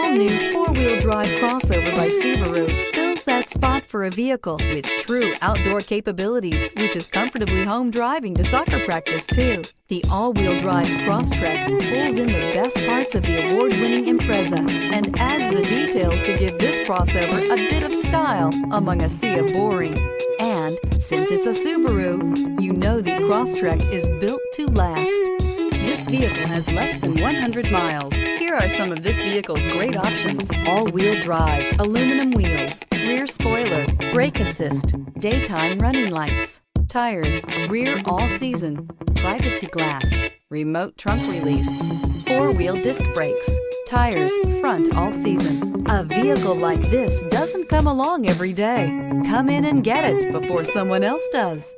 all-new four-wheel drive crossover by Subaru fills that spot for a vehicle with true outdoor capabilities, which is comfortably home driving to soccer practice too. The all-wheel drive Crosstrek pulls in the best parts of the award-winning Impreza and adds the details to give this crossover a bit of style among a sea of boring. And since it's a Subaru, you know the Crosstrek is built to last. This vehicle has less than 100 miles. Here are some of this vehicle's great options: all-wheel drive, aluminum wheels, rear spoiler, brake assist, daytime running lights, tires, rear all-season, privacy glass, remote trunk release, four-wheel disc brakes, tires, front all-season. A vehicle like this doesn't come along every day. Come in and get it before someone else does.